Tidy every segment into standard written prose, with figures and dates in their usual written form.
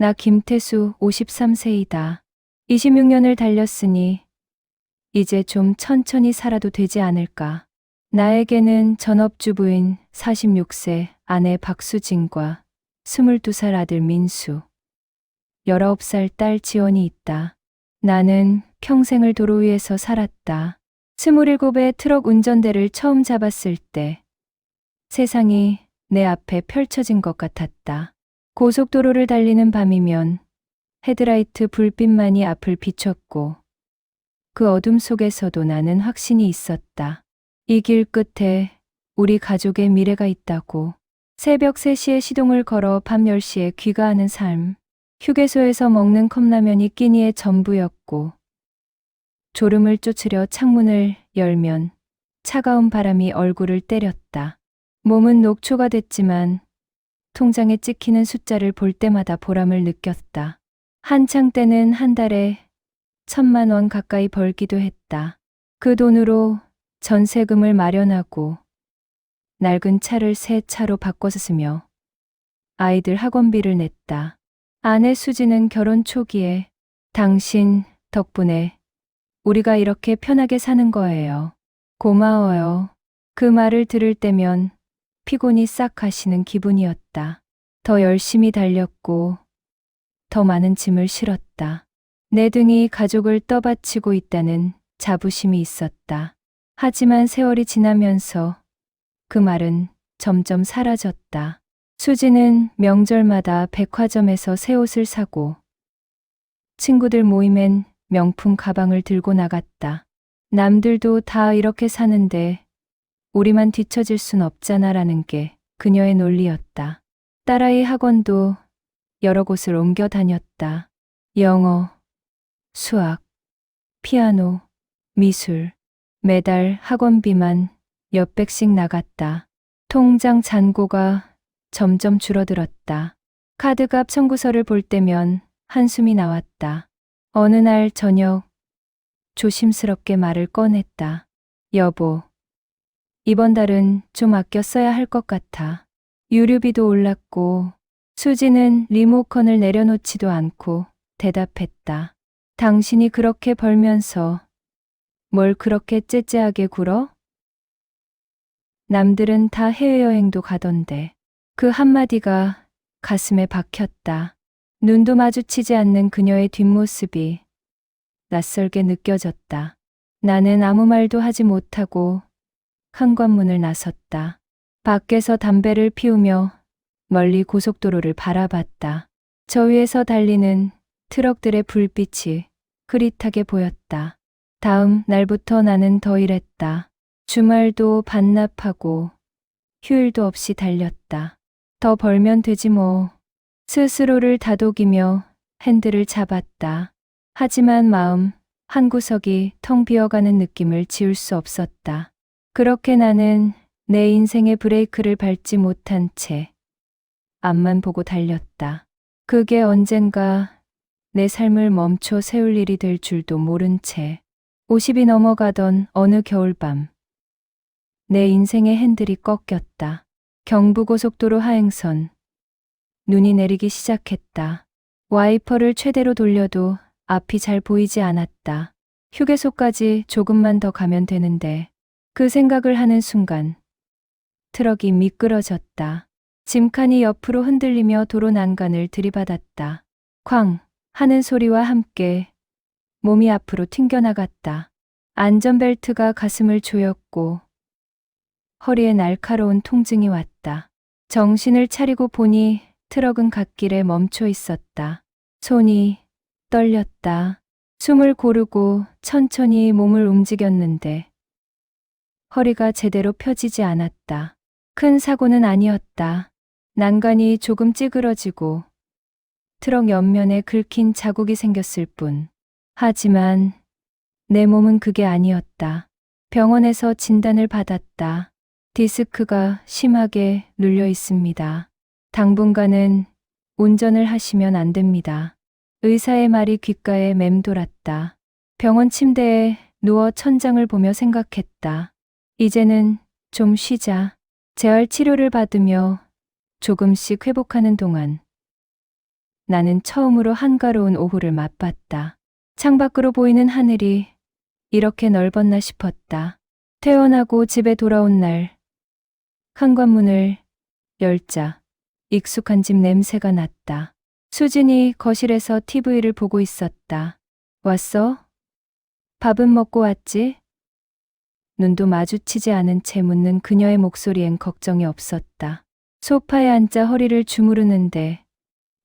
나 김태수 53세이다. 26년을 달렸으니 이제 좀 천천히 살아도 되지 않을까. 나에게는 전업주부인 46세 아내 박수진과 22살 아들 민수, 19살 딸 지원이 있다. 나는 평생을 도로 위에서 살았다. 27의 트럭 운전대를 처음 잡았을 때 세상이 내 앞에 펼쳐진 것 같았다. 고속도로를 달리는 밤이면 헤드라이트 불빛만이 앞을 비췄고 그 어둠 속에서도 나는 확신이 있었다. 이 길 끝에 우리 가족의 미래가 있다고. 새벽 3시에 시동을 걸어 밤 10시에 귀가하는 삶. 휴게소에서 먹는 컵라면이 끼니의 전부였고 졸음을 쫓으려 창문을 열면 차가운 바람이 얼굴을 때렸다. 몸은 녹초가 됐지만 통장에 찍히는 숫자를 볼 때마다 보람을 느꼈다. 한창 때는 한 달에 1,000만 원 가까이 벌기도 했다. 그 돈으로 전세금을 마련하고 낡은 차를 새 차로 바꿔서 쓰며 아이들 학원비를 냈다. 아내 수지는 결혼 초기에 당신 덕분에 우리가 이렇게 편하게 사는 거예요. 고마워요. 그 말을 들을 때면 피곤이 싹 가시는 기분이었다. 더 열심히 달렸고 더 많은 짐을 실었다. 내 등이 가족을 떠받치고 있다는 자부심이 있었다. 하지만 세월이 지나면서 그 말은 점점 사라졌다. 수지는 명절마다 백화점에서 새 옷을 사고 친구들 모임엔 명품 가방을 들고 나갔다. 남들도 다 이렇게 사는데 우리만 뒤처질 순 없잖아라는 게 그녀의 논리였다. 딸아이 학원도 여러 곳을 옮겨 다녔다. 영어, 수학, 피아노, 미술, 매달 학원비만 몇백씩 나갔다. 통장 잔고가 점점 줄어들었다. 카드값 청구서를 볼 때면 한숨이 나왔다. 어느 날 저녁 조심스럽게 말을 꺼냈다. 여보, 이번 달은 좀 아껴 써야 할 것 같아. 유류비도 올랐고. 수지는 리모컨을 내려놓지도 않고 대답했다. 당신이 그렇게 벌면서 뭘 그렇게 째째하게 굴어? 남들은 다 해외여행도 가던데. 그 한마디가 가슴에 박혔다. 눈도 마주치지 않는 그녀의 뒷모습이 낯설게 느껴졌다. 나는 아무 말도 하지 못하고 현관문을 나섰다. 밖에서 담배를 피우며 멀리 고속도로를 바라봤다. 저 위에서 달리는 트럭들의 불빛이 흐릿하게 보였다. 다음 날부터 나는 더 일했다. 주말도 반납하고 휴일도 없이 달렸다. 더 벌면 되지 뭐. 스스로를 다독이며 핸들을 잡았다. 하지만 마음 한구석이 텅 비어가는 느낌을 지울 수 없었다. 그렇게 나는 내 인생의 브레이크를 밟지 못한 채 앞만 보고 달렸다. 그게 언젠가 내 삶을 멈춰 세울 일이 될 줄도 모른 채 50이 넘어가던 어느 겨울밤 내 인생의 핸들이 꺾였다. 경부고속도로 하행선. 눈이 내리기 시작했다. 와이퍼를 최대로 돌려도 앞이 잘 보이지 않았다. 휴게소까지 조금만 더 가면 되는데 그 생각을 하는 순간 트럭이 미끄러졌다. 짐칸이 옆으로 흔들리며 도로 난간을 들이받았다. 쾅 하는 소리와 함께 몸이 앞으로 튕겨나갔다. 안전벨트가 가슴을 조였고 허리에 날카로운 통증이 왔다. 정신을 차리고 보니 트럭은 갓길에 멈춰 있었다. 손이 떨렸다. 숨을 고르고 천천히 몸을 움직였는데 허리가 제대로 펴지지 않았다. 큰 사고는 아니었다. 난간이 조금 찌그러지고 트럭 옆면에 긁힌 자국이 생겼을 뿐. 하지만 내 몸은 그게 아니었다. 병원에서 진단을 받았다. 디스크가 심하게 눌려 있습니다. 당분간은 운전을 하시면 안 됩니다. 의사의 말이 귓가에 맴돌았다. 병원 침대에 누워 천장을 보며 생각했다. 이제는 좀 쉬자. 재활 치료를 받으며 조금씩 회복하는 동안 나는 처음으로 한가로운 오후를 맛봤다. 창밖으로 보이는 하늘이 이렇게 넓었나 싶었다. 퇴원하고 집에 돌아온 날, 현관문을 열자 익숙한 집 냄새가 났다. 수진이 거실에서 TV를 보고 있었다. 왔어? 밥은 먹고 왔지? 눈도 마주치지 않은 채 묻는 그녀의 목소리엔 걱정이 없었다. 소파에 앉아 허리를 주무르는데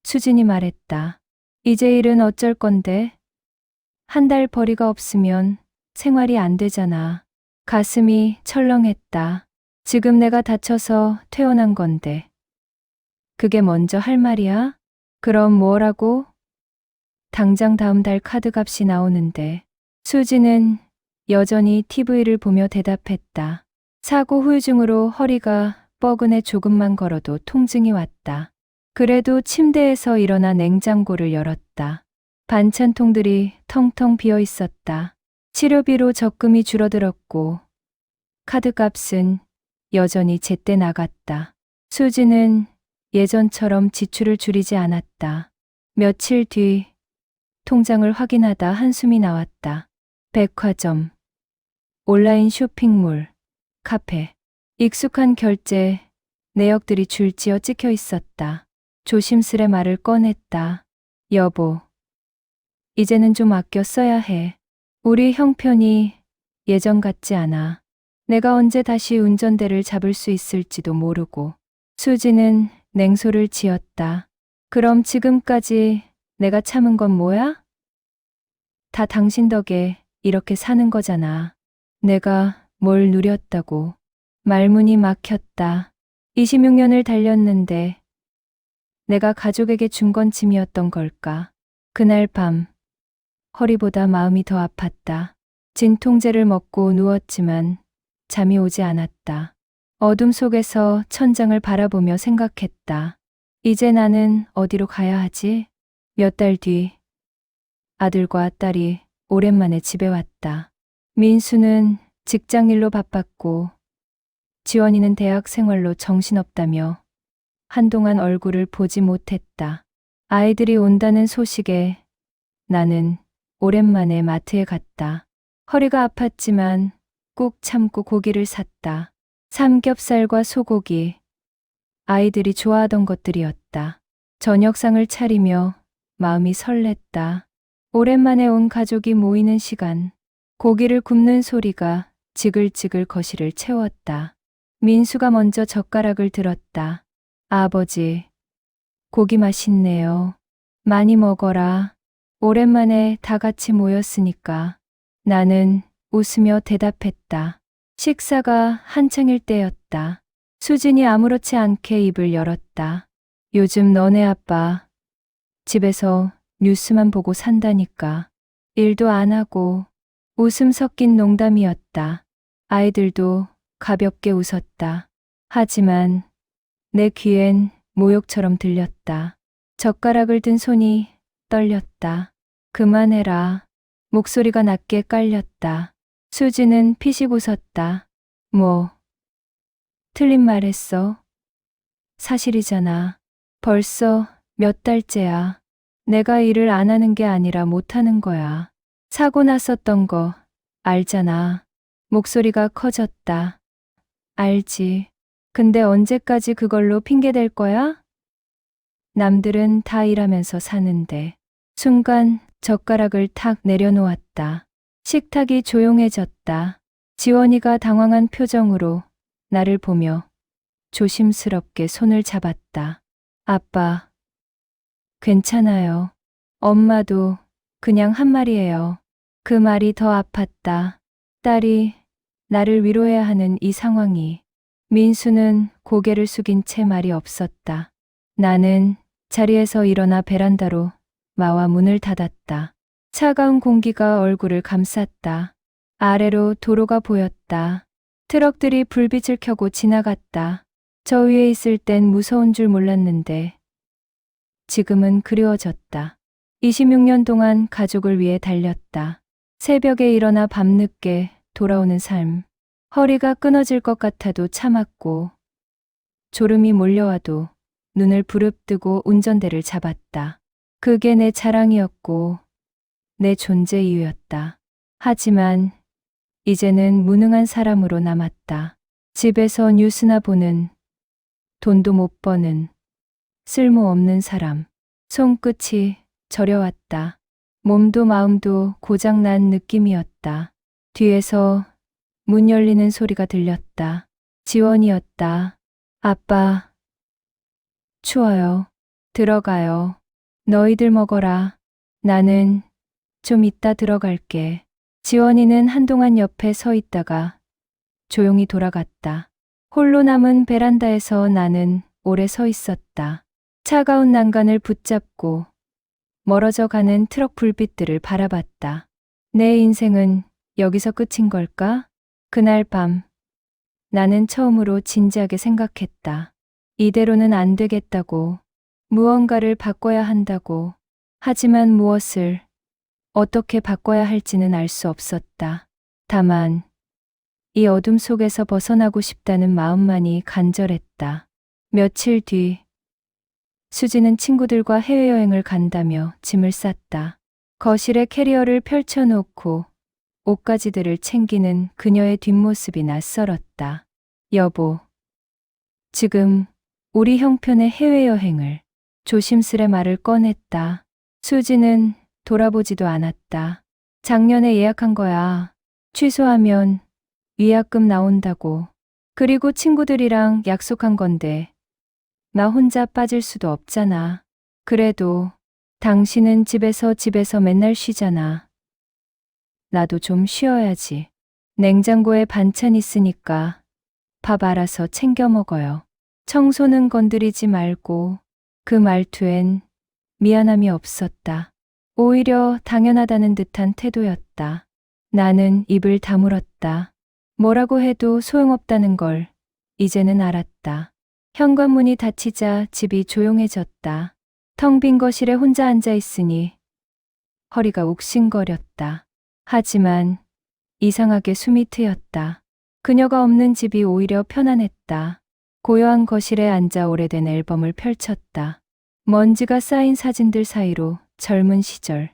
수진이 말했다. 이제 일은 어쩔 건데? 한 달 벌이가 없으면 생활이 안 되잖아. 가슴이 철렁했다. 지금 내가 다쳐서 퇴원한 건데. 그게 먼저 할 말이야? 그럼 뭐라고? 당장 다음 달 카드값이 나오는데. 수지는 여전히 TV를 보며 대답했다. 사고 후유증으로 허리가 뻐근해 조금만 걸어도 통증이 왔다. 그래도 침대에서 일어나 냉장고를 열었다. 반찬통들이 텅텅 비어 있었다. 치료비로 적금이 줄어들었고 카드값은 여전히 제때 나갔다. 수지는 예전처럼 지출을 줄이지 않았다. 며칠 뒤 통장을 확인하다 한숨이 나왔다. 백화점, 온라인 쇼핑몰, 카페, 익숙한 결제 내역들이 줄지어 찍혀 있었다. 조심스레 말을 꺼냈다. 여보, 이제는 좀 아껴 써야 해. 우리 형편이 예전 같지 않아. 내가 언제 다시 운전대를 잡을 수 있을지도 모르고. 수지는 냉소를 지었다. 그럼 지금까지 내가 참은 건 뭐야? 다 당신 덕에 이렇게 사는 거잖아. 내가 뭘 누렸다고. 말문이 막혔다. 26년을 달렸는데 내가 가족에게 준 건 짐이었던 걸까? 그날 밤 허리보다 마음이 더 아팠다. 진통제를 먹고 누웠지만 잠이 오지 않았다. 어둠 속에서 천장을 바라보며 생각했다. 이제 나는 어디로 가야 하지? 몇 달 뒤 아들과 딸이 오랜만에 집에 왔다. 민수는 직장일로 바빴고 지원이는 대학 생활로 정신없다며 한동안 얼굴을 보지 못했다. 아이들이 온다는 소식에 나는 오랜만에 마트에 갔다. 허리가 아팠지만 꾹 참고 고기를 샀다. 삼겹살과 소고기, 아이들이 좋아하던 것들이었다. 저녁상을 차리며 마음이 설렜다. 오랜만에 온 가족이 모이는 시간, 고기를 굽는 소리가 지글지글 거실을 채웠다. 민수가 먼저 젓가락을 들었다. 아버지, 고기 맛있네요. 많이 먹어라. 오랜만에 다 같이 모였으니까. 나는 웃으며 대답했다. 식사가 한창일 때였다. 수진이 아무렇지 않게 입을 열었다. 요즘 너네 아빠 집에서 뉴스만 보고 산다니까. 일도 안 하고. 웃음 섞인 농담이었다. 아이들도 가볍게 웃었다. 하지만 내 귀엔 모욕처럼 들렸다. 젓가락을 든 손이 떨렸다. 그만해라. 목소리가 낮게 깔렸다. 수지는 피식 웃었다. 뭐, 틀린 말 했어? 사실이잖아. 벌써 몇 달째야. 내가 일을 안 하는 게 아니라 못 하는 거야. 사고 났었던 거 알잖아. 목소리가 커졌다. 알지. 근데 언제까지 그걸로 핑계 댈 거야? 남들은 다 일하면서 사는데. 순간 젓가락을 탁 내려놓았다. 식탁이 조용해졌다. 지원이가 당황한 표정으로 나를 보며 조심스럽게 손을 잡았다. 아빠, 괜찮아요. 엄마도 그냥 한 말이에요. 그 말이 더 아팠다. 딸이 나를 위로해야 하는 이 상황이. 민수는 고개를 숙인 채 말이 없었다. 나는 자리에서 일어나 베란다로 마와 문을 닫았다. 차가운 공기가 얼굴을 감쌌다. 아래로 도로가 보였다. 트럭들이 불빛을 켜고 지나갔다. 저 위에 있을 땐 무서운 줄 몰랐는데 지금은 그리워졌다. 26년 동안 가족을 위해 달렸다. 새벽에 일어나 밤늦게 돌아오는 삶. 허리가 끊어질 것 같아도 참았고 졸음이 몰려와도 눈을 부릅뜨고 운전대를 잡았다. 그게 내 자랑이었고 내 존재 이유였다. 하지만 이제는 무능한 사람으로 남았다. 집에서 뉴스나 보는, 돈도 못 버는, 쓸모없는 사람. 손끝이 저려왔다. 몸도 마음도 고장난 느낌이었다. 뒤에서 문 열리는 소리가 들렸다. 지원이었다. 아빠, 추워요. 들어가요. 너희들 먹어라. 나는 좀 이따 들어갈게. 지원이는 한동안 옆에 서 있다가 조용히 돌아갔다. 홀로 남은 베란다에서 나는 오래 서 있었다. 차가운 난간을 붙잡고 멀어져 가는 트럭 불빛들을 바라봤다. 내 인생은 여기서 끝인 걸까? 그날 밤 나는 처음으로 진지하게 생각했다. 이대로는 안 되겠다고, 무언가를 바꿔야 한다고. 하지만 무엇을, 어떻게 바꿔야 할지는 알 수 없었다. 다만 이 어둠 속에서 벗어나고 싶다는 마음만이 간절했다. 며칠 뒤 수지는 친구들과 해외여행을 간다며 짐을 쌌다. 거실에 캐리어를 펼쳐놓고 옷가지들을 챙기는 그녀의 뒷모습이 낯설었다. 여보, 지금 우리 형편의 해외여행을. 조심스레 말을 꺼냈다. 수지는 돌아보지도 않았다. 작년에 예약한 거야. 취소하면 위약금 나온다고. 그리고 친구들이랑 약속한 건데 나 혼자 빠질 수도 없잖아. 그래도 당신은 집에서 맨날 쉬잖아. 나도 좀 쉬어야지. 냉장고에 반찬 있으니까 밥 알아서 챙겨 먹어요. 청소는 건드리지 말고. 그 말투엔 미안함이 없었다. 오히려 당연하다는 듯한 태도였다. 나는 입을 다물었다. 뭐라고 해도 소용없다는 걸 이제는 알았다. 현관문이 닫히자 집이 조용해졌다. 텅 빈 거실에 혼자 앉아 있으니 허리가 욱신거렸다. 하지만 이상하게 숨이 트였다. 그녀가 없는 집이 오히려 편안했다. 고요한 거실에 앉아 오래된 앨범을 펼쳤다. 먼지가 쌓인 사진들 사이로 젊은 시절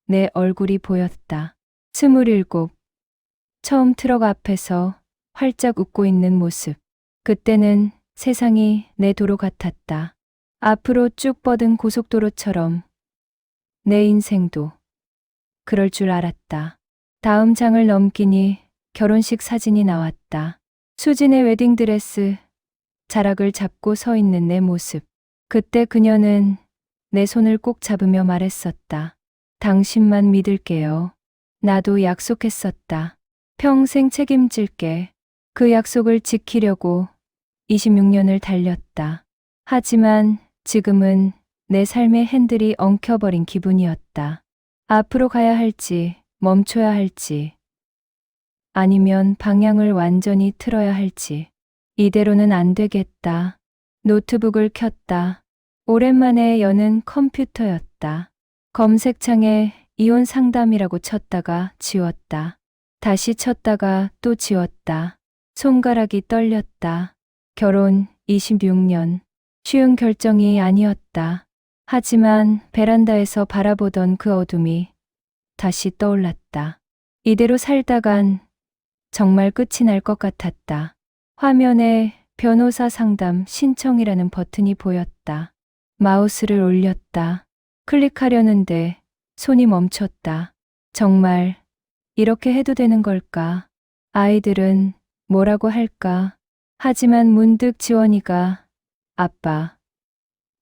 내 얼굴이 보였다. 27. 처음 트럭 앞에서 활짝 웃고 있는 모습. 그때는 세상이 내 도로 같았다. 앞으로 쭉 뻗은 고속도로처럼 내 인생도 그럴 줄 알았다. 다음 장을 넘기니 결혼식 사진이 나왔다. 수진의 웨딩드레스, 자락을 잡고 서 있는 내 모습. 그때 그녀는 내 손을 꼭 잡으며 말했었다. 당신만 믿을게요. 나도 약속했었다. 평생 책임질게. 그 약속을 지키려고 26년을 달렸다. 하지만 지금은 내 삶의 핸들이 엉켜버린 기분이었다. 앞으로 가야 할지, 멈춰야 할지, 아니면 방향을 완전히 틀어야 할지. 이대로는 안 되겠다. 노트북을 켰다. 오랜만에 여는 컴퓨터였다. 검색창에 이혼 상담이라고 쳤다가 지웠다. 다시 쳤다가 또 지웠다. 손가락이 떨렸다. 결혼 26년. 쉬운 결정이 아니었다. 하지만 베란다에서 바라보던 그 어둠이 다시 떠올랐다. 이대로 살다간 정말 끝이 날 것 같았다. 화면에 변호사 상담 신청이라는 버튼이 보였다. 마우스를 올렸다. 클릭하려는데 손이 멈췄다. 정말 이렇게 해도 되는 걸까? 아이들은 뭐라고 할까? 하지만 문득 지원이가 아빠,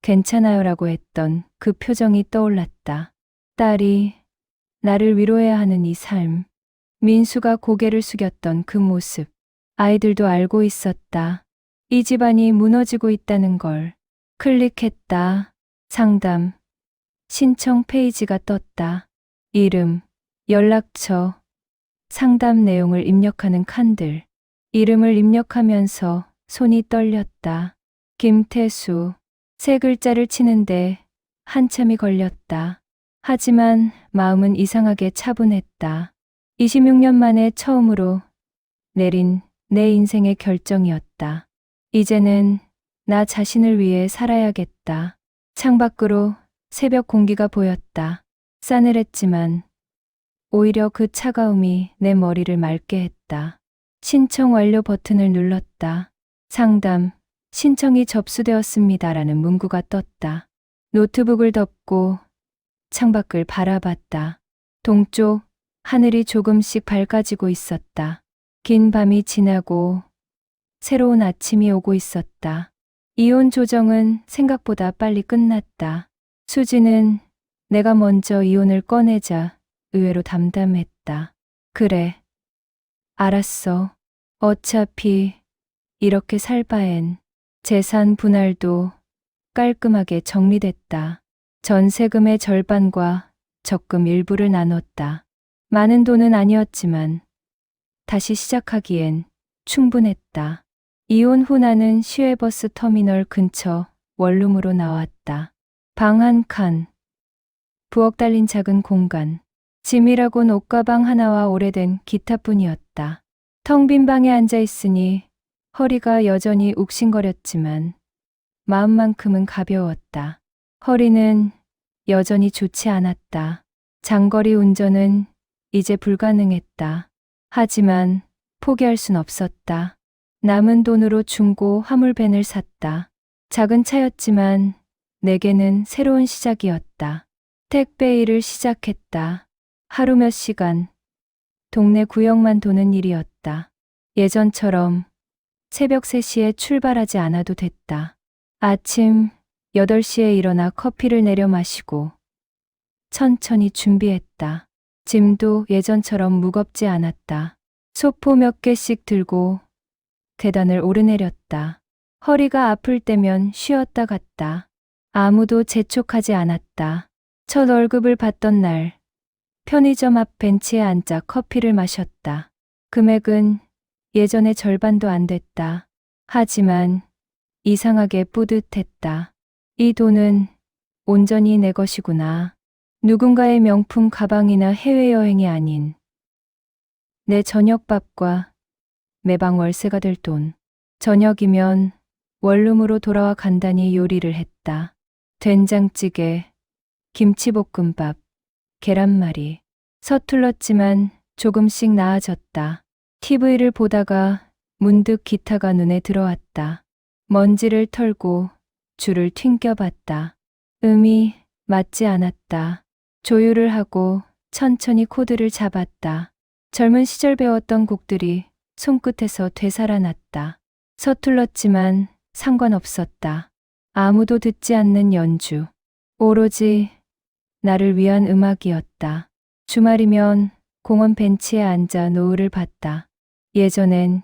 괜찮아요라고 했던 그 표정이 떠올랐다. 딸이 나를 위로해야 하는 이 삶. 민수가 고개를 숙였던 그 모습. 아이들도 알고 있었다. 이 집안이 무너지고 있다는 걸. 클릭했다. 상담. 신청 페이지가 떴다. 이름, 연락처, 상담 내용을 입력하는 칸들. 이름을 입력하면서 손이 떨렸다. 김태수. 세 글자를 치는데 한참이 걸렸다. 하지만 마음은 이상하게 차분했다. 26년 만에 처음으로 내린 내 인생의 결정이었다. 이제는 나 자신을 위해 살아야겠다. 창밖으로 새벽 공기가 보였다. 싸늘했지만 오히려 그 차가움이 내 머리를 맑게 했다. 신청 완료 버튼을 눌렀다. 상담, 신청이 접수되었습니다라는 문구가 떴다. 노트북을 덮고 창밖을 바라봤다. 동쪽 하늘이 조금씩 밝아지고 있었다. 긴 밤이 지나고 새로운 아침이 오고 있었다. 이혼 조정은 생각보다 빨리 끝났다. 수지는 내가 먼저 이혼을 꺼내자 의외로 담담했다. 그래. 알았어. 어차피 이렇게 살 바엔 재산 분할도 깔끔하게 정리됐다. 전세금의 절반과 적금 일부를 나눴다. 많은 돈은 아니었지만 다시 시작하기엔 충분했다. 이혼 후 나는 시외버스 터미널 근처 원룸으로 나왔다. 방 한 칸, 부엌 달린 작은 공간, 짐이라곤 옷가방 하나와 오래된 기타뿐이었다. 텅 빈 방에 앉아 있으니 허리가 여전히 욱신거렸지만 마음만큼은 가벼웠다. 허리는 여전히 좋지 않았다. 장거리 운전은 이제 불가능했다. 하지만 포기할 순 없었다. 남은 돈으로 중고 화물밴을 샀다. 작은 차였지만 내게는 새로운 시작이었다. 택배 일을 시작했다. 하루 몇 시간, 동네 구역만 도는 일이었다. 예전처럼 새벽 3시에 출발하지 않아도 됐다. 아침 8시에 일어나 커피를 내려 마시고 천천히 준비했다. 짐도 예전처럼 무겁지 않았다. 소포 몇 개씩 들고 계단을 오르내렸다. 허리가 아플 때면 쉬었다 갔다. 아무도 재촉하지 않았다. 첫 월급을 받던 날 편의점 앞 벤치에 앉아 커피를 마셨다. 금액은 예전의 절반도 안 됐다. 하지만 이상하게 뿌듯했다. 이 돈은 온전히 내 것이구나. 누군가의 명품 가방이나 해외여행이 아닌 내 저녁밥과 매방 월세가 될 돈. 저녁이면 원룸으로 돌아와 간단히 요리를 했다. 된장찌개, 김치볶음밥, 계란말이. 서툴렀지만 조금씩 나아졌다. TV를 보다가 문득 기타가 눈에 들어왔다. 먼지를 털고 줄을 튕겨봤다. 음이 맞지 않았다. 조율을 하고 천천히 코드를 잡았다. 젊은 시절 배웠던 곡들이 손끝에서 되살아났다. 서툴렀지만 상관없었다. 아무도 듣지 않는 연주. 오로지 나를 위한 음악이었다. 주말이면 공원 벤치에 앉아 노을을 봤다. 예전엔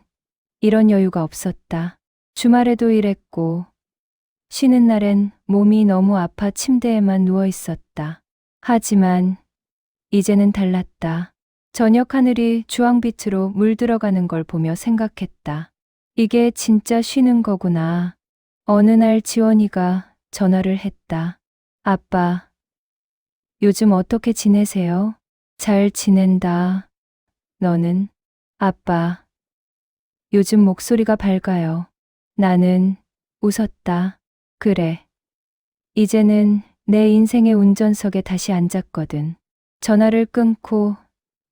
이런 여유가 없었다. 주말에도 일했고 쉬는 날엔 몸이 너무 아파 침대에만 누워 있었다. 하지만 이제는 달랐다. 저녁 하늘이 주황빛으로 물들어가는 걸 보며 생각했다. 이게 진짜 쉬는 거구나. 어느 날 지원이가 전화를 했다. 아빠, 요즘 어떻게 지내세요? 잘 지낸다. 너는? 아빠, 요즘 목소리가 밝아요. 나는 웃었다. 그래. 이제는 내 인생의 운전석에 다시 앉았거든. 전화를 끊고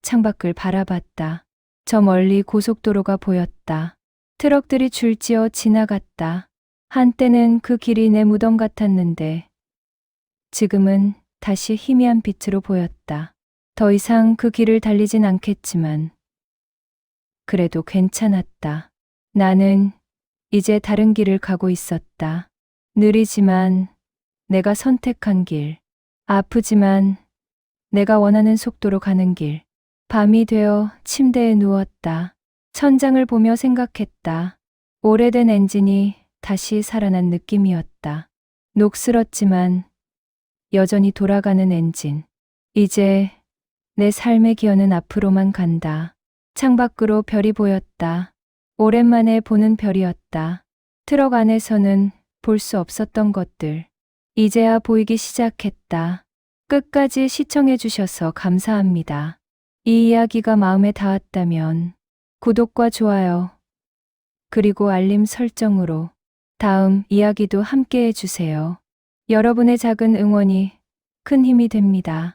창밖을 바라봤다. 저 멀리 고속도로가 보였다. 트럭들이 줄지어 지나갔다. 한때는 그 길이 내 무덤 같았는데 지금은 다시 희미한 빛으로 보였다. 더 이상 그 길을 달리진 않겠지만 그래도 괜찮았다. 나는 이제 다른 길을 가고 있었다. 느리지만 내가 선택한 길. 아프지만 내가 원하는 속도로 가는 길. 밤이 되어 침대에 누웠다. 천장을 보며 생각했다. 오래된 엔진이 다시 살아난 느낌이었다. 녹슬었지만 여전히 돌아가는 엔진. 이제 내 삶의 기어는 앞으로만 간다. 창밖으로 별이 보였다. 오랜만에 보는 별이었다. 트럭 안에서는 볼 수 없었던 것들. 이제야 보이기 시작했다. 끝까지 시청해 주셔서 감사합니다. 이 이야기가 마음에 닿았다면 구독과 좋아요, 그리고 알림 설정으로 다음 이야기도 함께 해주세요. 여러분의 작은 응원이 큰 힘이 됩니다.